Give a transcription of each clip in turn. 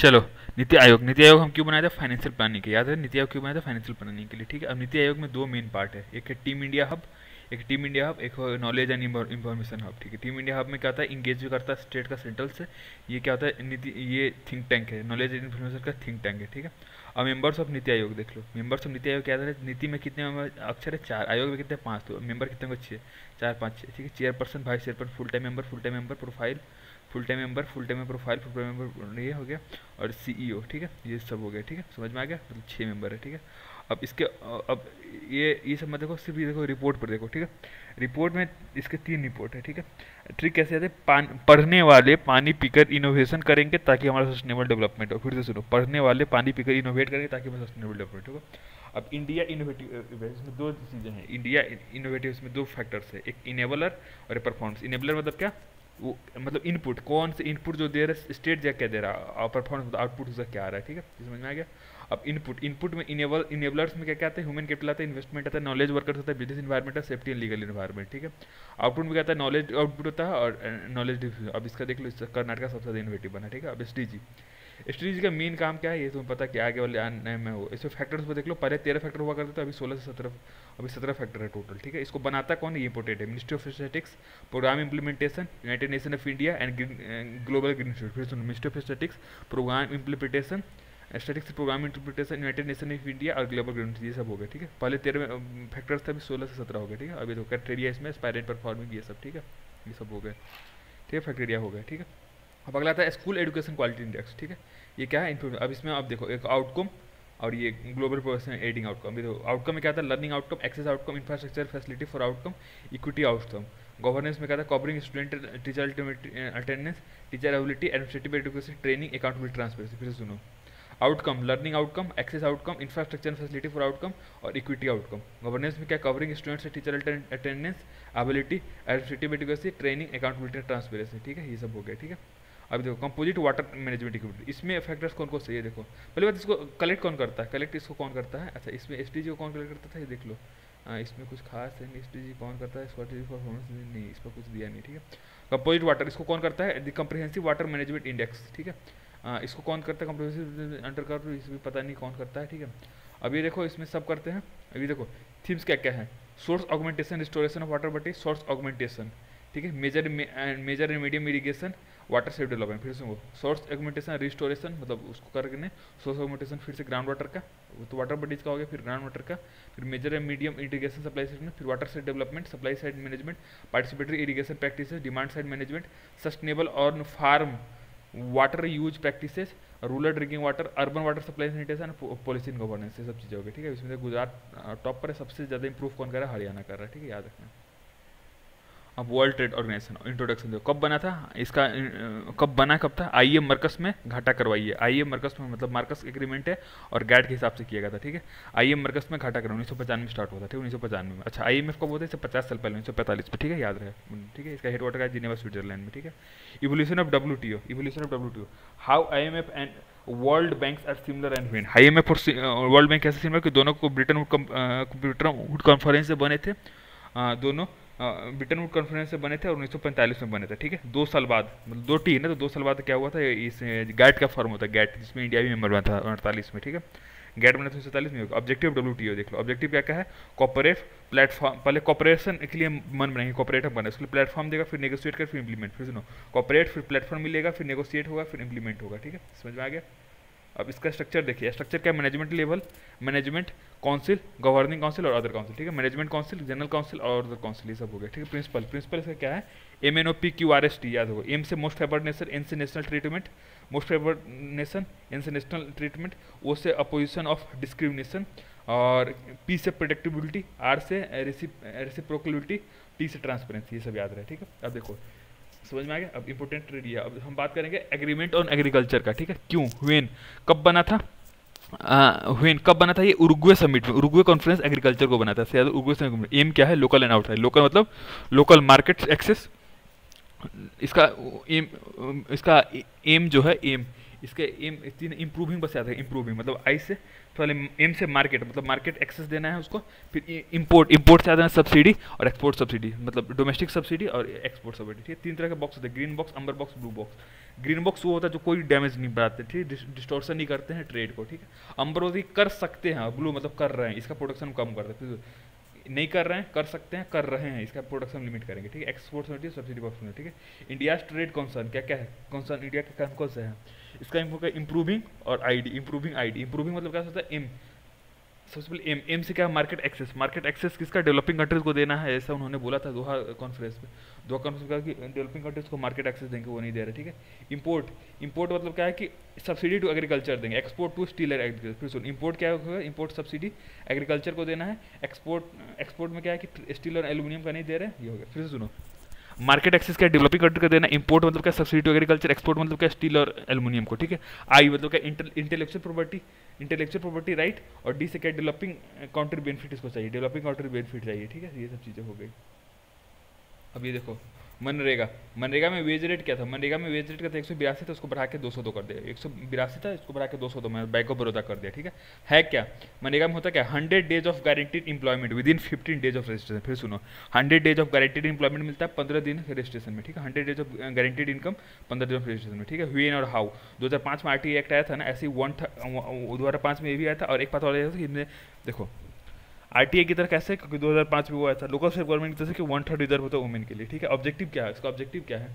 चलो, नीति आयोग हम क्यों बनाए थे? फाइनेंशियल प्लानिंग के, याद है नीति आयोग क्यों बनाया था? फाइनेंशियल प्लानिंग के लिए, ठीक है। अब नीति आयोग में दो मेन पार्ट है, एक है टीम इंडिया हब, एक नॉलेज एंड इंफॉर्मेशन हब, ठीक है। टीम इंडिया हब में क्या होता है, इंगेज भी करता है स्टेट का सेंट्रल से। ये क्या होता है, नीति, ये थिंक टैंक है, नॉलेज एंड इन्फॉर्मेशन का थिंक टैंक है, ठीक है। अब मेंबर्स ऑफ नीति आयोग देख लो, मेंबर्स ऑफ नीति आयोग क्या है, नीति में कितने अक्षर है? 4, आयोग में कितने? 5, तो मेंबर कितने को? 6, 4 5 6, ठीक है। Chairperson, vice chairperson, full time member, profile, full time member, profile, full time member, ये हो गया। और सीईओ, ठीक है, ये सब हो गया, ठीक है। समझ में आ गया, मतलब 6 मेंबर है, ठीक है। अब इसके अब ये सब मत देखो, सिर्फ ये देखो रिपोर्ट पर देखो, ठीक है। रिपोर्ट में इसके 3 रिपोर्ट है, ठीक है। ट्रिक कैसे आते हैं? पढ़ने वाले पानी पीकर इनोवेशन करेंगे ताकि हमारा सस्टेनेबल डेवलपमेंट हो। फिर से सुनो, पढ़ने वाले पानी पीकर इनोवेट करेंगे ताकि हमारा सस्टेनेबल डेवलपमेंट होगा। अब इंडिया इनोवेटिव, इसमें 2 चीज़ें हैं। इंडिया इनोवेटिव, इसमें 2 फैक्टर्स है, एक इनेबलर और एक परफॉर्मेंस। इनेबलर मतलब क्या? वो मतलब इनपुट, कौन से इनपुट जो दे रहा है स्टेट क्या दे रहा है, और परफॉर्मेंस मतलब आउटपुट उसका क्या आ रहा है, ठीक है। समझ में आ गया। अब इनपुट में इनेबलर्स में क्या क्या आता है? ह्यूमन कैपिटल आता है, इन्वेस्टमेंट आता है, नॉलेज वर्कर्स होता है, बिजनेस इन्वायरमेंट है, सेफ्टी एंड लीगल इन्वायरमेंट, ठीक है। आउटपुट में क्या आता है? नॉलेज आउटपुट होता है और नॉलेज डिफ्यूजन। अब इसका देख लो, इसका कर्नाटक का सबसे ज़्यादा इनोवेटिव बना, ठीक है। अब एसडीजी का मेन काम क्या है, ये तुम्हें पता क्या आगे वाले आने में हो। इसमें फैक्टर्स पर देख लो, पहले 13 फैक्टर हुआ करते थे, अभी 16 से 17, अभी 17 फैक्टर है टोटल, ठीक है। इसको बनाता कौन है? ये इंपोर्टेंट है, ministry of statistics, program implementation, united nation of India and global green institute. फिर सुनो, ministry of statistics, program implementation, statistics program interpretation, united nation of India और ग्लोबल ग्रीन, ये सब हो गए, ठीक है। पहले 13 फैक्टर्स थे, अभी 16 से 17 हो गए, ठीक है। अभी तो क्राइटेरिया इसमें एस्पायरेंट परफॉर्मिंग, ये सब, ठीक है, ये सब हो गए, ठीक है, फैक्टेरिया हो गए, ठीक है। अब अगला आता है स्कूल एजुकेशन क्वालिटी इंडेक्स, ठीक है। ये क्या है? अब इसमें आप देखो, एक आउटकम और ये ग्लोबल प्रोग्रेस एडिंग आउटकम। देखो आउटकम में क्या था? Learning outcome, access outcome, infrastructure facility for outcome, equity outcome. Governance में क्या था? Covering student teacher attendance, teacher ability, administrative education, training, accountability, transparency. फिर से सुनो, outcome, learning outcome, access outcome, infrastructure facility for outcome और equity outcome. Governance में क्या? Covering students teacher attendance, ability, administrative education, training, accountability, transparency, ठीक है, ये सब हो गया, ठीक है। अब देखो कंपोजिट वाटर मैनेजमेंट इक्विपमेंट, इसमें फैक्टर्स कौन कौन से, ये देखो। पहले बात, इसको कलेक्ट कौन करता है? कलेक्ट इसको कौन करता है? अच्छा, इसमें एसडीजी को कौन कलेक्ट करता था, ये देख लो। इसमें कुछ खास है नहीं, एसडीजी कौन करता है? स्ट्रेटजी फॉर परफॉर्मेंस नहीं, इस पर कुछ दिया नहीं, ठीक है। कंपोजिट वाटर, इसको कौन करता है? The comprehensive water management index, ठीक है। इसको कौन करता है? कंप्रिहेंसिव अंडर कर, इसमें पता नहीं कौन करता है, ठीक है। अब ये देखो, इसमें सब करते हैं। अभी देखो थीम्स क्या क्या है? Source augmentation, restoration of water body, source augmentation, ठीक है। Major and medium irrigation, water safe development. फिर से वो सोर्स ऑगमेंटेशन, रिस्टोरेशन मतलब उसको करके, सोर्स ऑगमेंटेशन, फिर से ग्राउंड वाटर का, तो वाटर बॉडीज का हो गया, फिर ग्राउंड वाटर का, फिर major and medium irrigation supply side में, फिर water side development, supply side management, participatory irrigation practices, demand side management, sustainable on farm water use practices, rural drinking water, urban water supply sanitation, policy in governance, ये सब चीज़ें हो गई, ठीक है। इसमें गुजरात टॉप पर है, सबसे ज़्यादा इंप्रूव कौन कर रहा है? हरियाणा कर रहा है, ठीक है, याद रखना। अब वर्ल्ड ट्रेड ऑर्गेनाइजेशन इंट्रोडक्शन दो, कब बना था इसका? कब बना, कब था? आईएम मरकस में घाटा करवाई है। आईएम मरकस में मतलब मार्कस एग्रीमेंट है और गैट के हिसाब से किया गया था, ठीक है। आईएम मरकस में घाटा करवा 1995 में स्टार्ट हुआ था, ठीक है, 1995 में। अच्छा, आईएमएफ कब होता है? 50 साल पहले, 1945 में, ठीक है, याद रहे, ठीक है। इसका हेडक्वार्टर है जिनेवा, स्विट्जरलैंड में, ठीक है। Evolution of WTO, how IMF and world banks are similar and when. IMF और वर्ल्ड बैंक कैसे सिमिलर कि दोनों को ब्रिटेन वुड कॉन्फ्रेंस से बने थे, दोनों ब्रिटेन वुड कॉन्फ्रेंस से बने थे और 1945 में बने थे, ठीक है। 2 साल बाद, मतलब 2 टी है ना, तो 2 साल बाद क्या हुआ था? इस गैट का फॉर्म होता है, गैट, जिसमें इंडिया भी मेंबर बना था 48 में, ठीक है। गैट बना था 1947 में। ऑब्जेक्टिव डब्ल्यूटीओ देख लो, ऑब्जेक्टिव क्या क्या है? कॉपरेट प्लेटफॉर्म, पहले कॉपरेशन के लिए मन बनाएंगे, कॉपरेटिव बना, उसके लिए प्लेटफॉर्म देगा, फिर नेगोशिएट कर, फिर इंप्लीमेंट। फिर सुनो, कॉपरेट, फिर प्लेटफॉर्म मिलेगा, फिर नेगोशिएट होगा, फिर इंप्लीमेंट होगा, ठीक है, समझ में आ गया। अब इसका स्ट्रक्चर देखिए, स्ट्रक्चर क्या? Management level, management council, governing council और अदर काउंसिल, ठीक है। मैनेजमेंट काउंसिल, जनरल काउंसिल और अदर काउंसिल, ये सब हो गया, ठीक है। प्रिंसिपल इसका क्या है? MNOPQRST, याद होगा। एम से मोस्ट फेवर्ड नेशन, एन से national treatment, most favoured nation, N से नेशनल ट्रीटमेंट, ओ से अपोजिशन ऑफ डिस्क्रिमिनेशन, और पी से प्रोडक्टिबिलिटी, आर से रेसिप्रोकलिटी, टी से ट्रांसपेरेंसी, ये सब याद रहे, ठीक है। अब देखो समझ में आ गया। अब इंपोर्टेंट ट्रेड ये, अब हम बात करेंगे एग्रीमेंट ऑन एग्रीकल्चर का, ठीक है। क्यों, व्हेन, कब बना था? कब बना था? ये उरुग्वे समिट में, उरुग्वे कॉन्फ्रेंस एग्रीकल्चर को बना था, उरुग्वे समिट में। एम क्या है? Local and outside. लोकल मतलब लोकल मार्केट एक्सेस, इसका एम जो है, इसके एम तीन इम्प्रूविंग बस याद है, इम्प्रूविंग मतलब आई से पहले एम से मार्केट, मतलब मार्केट एक्सेस देना है उसको, फिर इंपोर्ट से आता है सब्सिडी और एक्सपोर्ट सब्सिडी, मतलब डोमेस्टिक सब्सिडी और एक्सपोर्ट सब्सिडी, ठीक है। तीन तरह के बॉक्स होते हैं, green box, amber box, blue box. Green box वो होता है जो कोई डैमेज नहीं बनाते, ठीक है, डिस्टोर्शन नहीं करते हैं ट्रेड को, ठीक है। अम्बर होती कर सकते हैं, ब्लू मतलब कर रहे हैं, इसका प्रोडक्शन कम कर देते हैं, नहीं कर रहे हैं, कर सकते हैं, कर रहे हैं, इसका प्रोडक्शन लिमिट करेंगे, ठीक है। एक्सपोर्ट सब्सिडी बॉक्स में, ठीक है। इंडिया ट्रेड कॉन्सर्न क्या क्या है, कॉन्सर्न इंडिया के कौन से है, इसका इंप्रूविंग और आईडी, इंप्रूविंग मतलब क्या होता है, एम, सबसे पहले एम से क्या, मार्केट एक्सेस किसका, डेवलपिंग कंट्रीज को देना है, ऐसा उन्होंने बोला था दोहा कॉन्फ्रेंस में। दोहा कॉन्फ्रेंस का कि डेवलपिंग कंट्रीज को मार्केट एक्सेस देंगे, वो नहीं दे रहे, ठीक है। इंपोर्ट मतलब क्या है कि सब्सिडी टू एग्रीकल्चर देंगे, एक्सपोर्ट टू स्टील एग्रीकल्चर। फिर सुन, इंपोर्ट क्या होगा, इंपोर्ट सब्सिडी एग्रीकल्चर को देना है, एक्सपोर्ट में क्या है कि स्टील और एल्यूमिनियम का नहीं दे रहे, ये हो गया। फिर सुनो, मार्केट एक्सेस क्या, डेवलपिंग कंट्री का देना, इंपोर्ट मतलब क्या, सब्सिडी टू एग्रीकल्चर, एक्सपोर्ट मतलब क्या, स्टील और एल्यूमिनियम को, ठीक है। आई मतलब क्या, इंटेलेक्चुअल प्रॉपर्टी राइट, और डी से क्या, डेवलपिंग काउंट्री बेनिफिट इसको चाहिए, डेवलपिंग काउंट्री बेनिफिट चाहिए, ठीक है। ये सब चीज़ें हो गई। अब ये देखो मनरेगा में वेज रेट क्या था, मनरेगा में वेज रेट का था 182 था, उसको बढ़ा के 202 कर दिया, 182 था, इसको बढ़ा के 202 में बैंक ऑफ बड़ौदा कर दिया, ठीक है क्या मनरेगा में होता क्या, 100 days of guaranteed employment with in 15 days of registration. फिर सुनो, 100 डेज ऑफ गारंटीड एम्प्लॉयमेंट मिलता है 15 दिन रजिस्ट्रेशन में, ठीक है। 100 डेज ऑफ गारंटीड इनकम 15 दिन ऑफ रजिस्ट्रेशन में, ठीक है। व्हेन और हाउ, 2005 में आरटीआई एक्ट आया था ना, ऐसे ही 2005 में ये भी आया था, और एक बात और आया था कि देखो आरटीआई की तरह कैसे, क्योंकि 2005 में वो आया था, लोकल स्टेट गवर्नमेंट की तरफ से कि 1/3 रिजर्व होता है वुमेन के लिए, ठीक है। ऑब्जेक्टिव क्या है, इसका ऑब्जेक्टिव क्या है,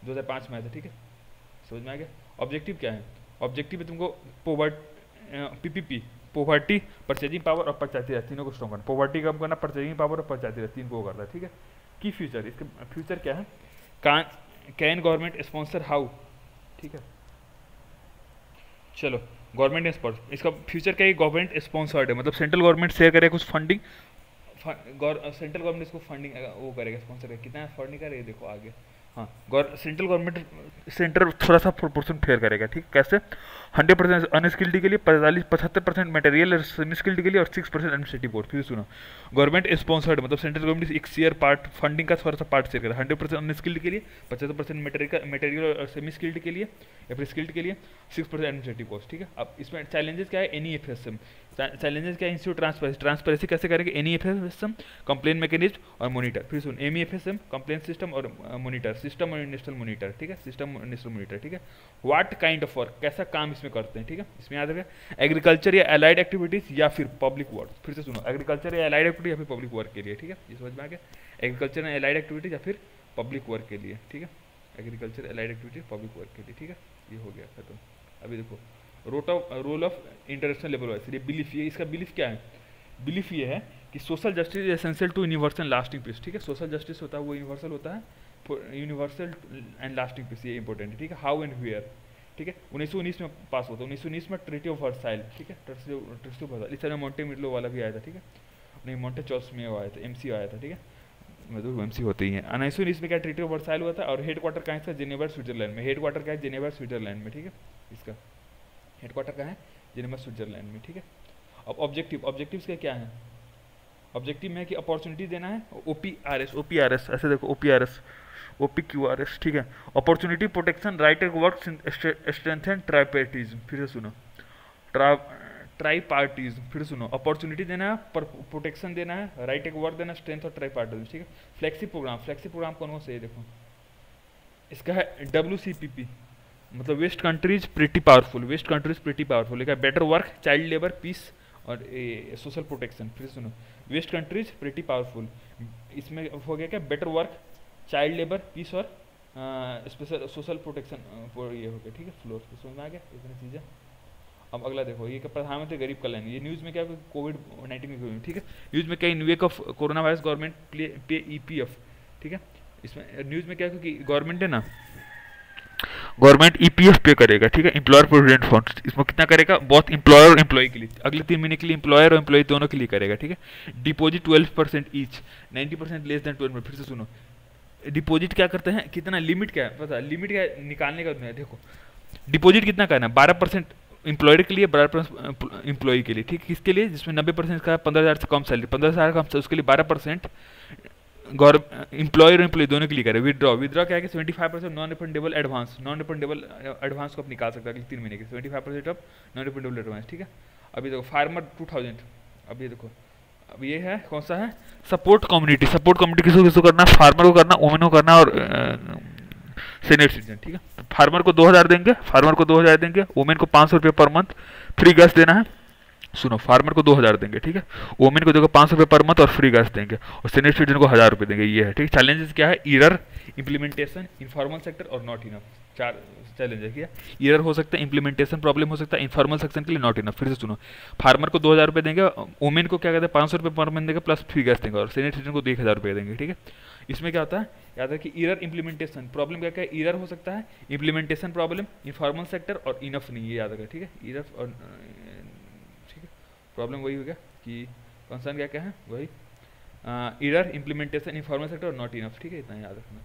2005 में आया था, ठीक है, समझ में आ गया। ऑब्जेक्टिव क्या है, ऑब्जेक्टिव है तुमको पीपीपी, पोवर्टी, परचेजिंग पावर और पंचायती राज, तीनों को स्ट्रॉन्ग करना, पोवर्टी कम करना, परचेजिंग पावर और पंचायती राज, तीन को करना है, ठीक है। की फ्यूचर, इसका फ्यूचर क्या है, कैन गवर्नमेंट स्पॉन्सर हाउ, ठीक है। चलो गवर्नमेंट स्पॉन्सर, इसका फ्यूचर क्या है, गवर्नमेंट स्पॉन्सर्ड है, मतलब सेंट्रल गवर्नमेंट शेयर करेगा कुछ फंडिंग, सेंट्रल गवर्नमेंट इसको फंडिंग वो करेगा, स्पॉन्सर करेगा, कितना फंडिंग करेगा देखो आगे। हाँ, सेंट्रल गवर्नमेंट सेंटर थोड़ा सा प्रोपोर्शन फेयर करेगा, ठीक, कैसे 100% अनस्किल्ड के लिए, 75% मटेरियल और सेमी स्किल्ड के लिए, और 6% एडमिनिस्ट्रेटिव कोर्स। फिर सुनो, गवर्नमेंट स्पॉन्सर्ड मतलब सेंट्रल गवर्नमेंट एक शेयर पार्ट फंडिंग का थोड़ा सा पार्ट शेयर करेगा, 100% अनस्किल्ड के लिए, 75% मटेरियल और सेमी स्किल्ड के लिए या फिर स्किल्ड के लिए, 6% एडमिनिस्ट्रेटिव कोर्स, ठीक है। अब इसमें चैलेंजेस क्या है, एनईएफएसएम चैलेंजेस क्या है, इंस्टीट्यूट ट्रांसपेरेंसी कैसे करेंगे, एनईएफएसएम कंप्लेन मैकेनिज्म और मॉनिटर। फिर सुन, एमईएफएसएम कंप्लेन सिस्टम और मॉनिटर, सिस्टम और इंडस्ट्रियल मॉनिटर, ठीक है, सिस्टम और इंडस्ट्रियल मॉनिटर, ठीक है। व्हाट काइंड ऑफ वर्क, कैसा काम इसमें करते हैं, ठीक है, इसमें याद रखें, एग्रीकल्चर या अलाइड एक्टिविटीज या फिर पब्लिक वर्क। फिर से सुनो, एग्रीकल्चर या अलाइड एक्टिविटी या फिर पब्लिक वर्क के लिए, ठीक है, ये समझ में आ गया, एग्रीकल्चर या अलाइड एक्टिविटीज या फिर पब्लिक वर्क के लिए, ठीक है, agriculture allied activities public work के लिए, ठीक है, ये हो गया खत्म। अभी देखो role of international level wise, ये बिलीफ, ये इसका बिलीफ क्या है, बिलीफ ये है कि social justice is essential to universal lasting peace, ठीक है। सोशल जस्टिस होता है वो यूनिवर्सल होता है, यूनिवर्सल एंड लास्टिंग पीस, ये इंपॉर्टेंट है, ठीक है। हाउ एंड वेयर, ठीक है, 1919 में पास होता है, 1919 में ट्रीटी ऑफ वर्साइल, ठीक है, ट्रीटी ऑफ वर्साइल, इस तरह मोंटे मिडलो वाला भी आया था, ठीक है, नहीं मोंटे चॉर्स में आया था, एमसी आया था, ठीक है, मतलब एमसी होते ही हैं। 1919 में क्या ट्रीटी ऑफ वर्साइल हुआ था, और हेड क्वार्टर कहाँ है इसका, जेनेवा स्विट्जरलैंड में, हेड क्वार्टर क्या है, जेनेवा स्विट्जरलैंड में, ठीक है, इसका हेड क्वार्टर कहाँ है, जेनेवा स्विट्जरलैंड में, ठीक है। अब ऑब्जेक्टिव्स के क्या है, ऑब्जेक्टिव में है कि अपॉर्चुनिटी देना है, ओपीआरएस ऐसे देखो, ओपीक्यूआरएस, ठीक है, opportunity protection, right at work, strengthen tripartism. फिर से सुनो, ट्राइपार्टिज्म, फिर सुनो, अपॉर्चुनिटी देना है, प्रोटेक्शन देना है, राइट एट वर्क देना, स्ट्रेंथ और ट्राइपार्टिज्म, ठीक है। फ्लेक्सी प्रोग्राम कौन से है, देखो इसका है WCPP, मतलब वेस्ट कंट्रीज प्रिटी पावरफुल, एक better work, child labour, peace और सोशल प्रोटेक्शन। फिर सुनो, वेस्ट कंट्रीज प्रिटी पावरफुल, इसमें हो गया क्या, better work, child labour, peace और स्पेशल सोशल प्रोटेक्शन, ये हो गया, ठीक है, फ्लोर समझ में आ गया, इतनी चीज़ें। अब अगला देखो, ये प्रधानमंत्री गरीब कल्याण, ये न्यूज़ में क्या, कोविड-19 में, ठीक है, न्यूज़ में क्या, in wake of corona virus government pay EPF, ठीक है, इसमें न्यूज़ में क्या, क्योंकि गवर्नमेंट है ना, गवर्नमेंट EPF पे करेगा, ठीक है, एम्प्लॉयर प्रोविडेंट फंड, इसमें कितना करेगा, बहुत एम्प्लॉयर और एम्प्लॉय के लिए, अगले 3 महीने के लिए एम्प्लॉयर और एम्प्लॉय दोनों के लिए करेगा, ठीक है। Deposit 12% each, 90% less than 12%। फिर से सुनो, डिपॉजिट क्या करते हैं, कितना लिमिट क्या है, पता लिमिट क्या है निकालने का, देखो डिपॉजिट कितना करना है, 12% एम्प्लॉयर के लिए, 12% एम्प्लॉय के लिए, ठीक है, किसके लिए, जिसमें 90% का 15,000 से कम सैलरी, 15,000 कम, उसके लिए 12% एम्प्लॉयर और एम्प्लॉय दोनों के लिए करे। विदड्रॉ, विदड्रॉ क्या है कि 75% non refundable advance, non refundable advance को आप निकाल सकते हैं 3 महीने के, 75% ऑफ नॉन रिफंडेबल एडवांस, ठीक है। अभी देखो फार्मर 2000, अब ये देखो, अब ये है कौन सा है, सपोर्ट कम्युनिटी। सपोर्ट कम्युनिटी किसको किसको करना है, फार्मर को करना, वुमेन को करना और सीनियर सिटीजन, ठीक है। फार्मर को 2000 देंगे, फार्मर को 2000 देंगे, वुमेन को 500 रुपये पर मंथ फ्री गैस देना है। सुनो, फार्मर को 2000 देंगे, ठीक है, वुमेन को देखो 500 रुपये पर मंथ और फ्री गैस देंगे, और सीनियर सिटीजन को 1000 रुपये देंगे, ये है, ठीक है। चैलेंजेस क्या है, ईरर, इम्प्लीमेंटेशन, इनफॉर्मल सेक्टर और नॉट इनफ, 4 चैलेंज है। क्या ईरर हो सकता है, इंप्लीमेंटेशन प्रॉब्लम हो सकता है, इनफॉर्मल सेक्शन के लिए नॉट इनफ। फिर से सुनो, फार्मर को 2000 रुपये देंगे, वुमेन को क्या कहते हैं 500 रुपये पर मंथ देंगे प्लस फ्री गैस देंगे, और सीनियर सिटीजन को 1000 रुपये देंगे, ठीक है। इसमें क्या होता है, याद है कि ईरर इम्प्लीमेंटेशन प्रॉब्लम क्या क्या है, ईरर हो सकता है, इम्प्लीमेंटेशन प्रॉब्लम, इनफॉर्मल सेक्टर और इनफ नहीं, ये याद रखा, ठीक है। ईरर और ठीक है, प्रॉब्लम वही हो गया कि कंसर्न क्या क्या है, वही ईरर, इम्प्लीमेंटेशन, इनफॉर्मल सेक्टर और नॉट इनफ, ठीक है, इतना याद रखना।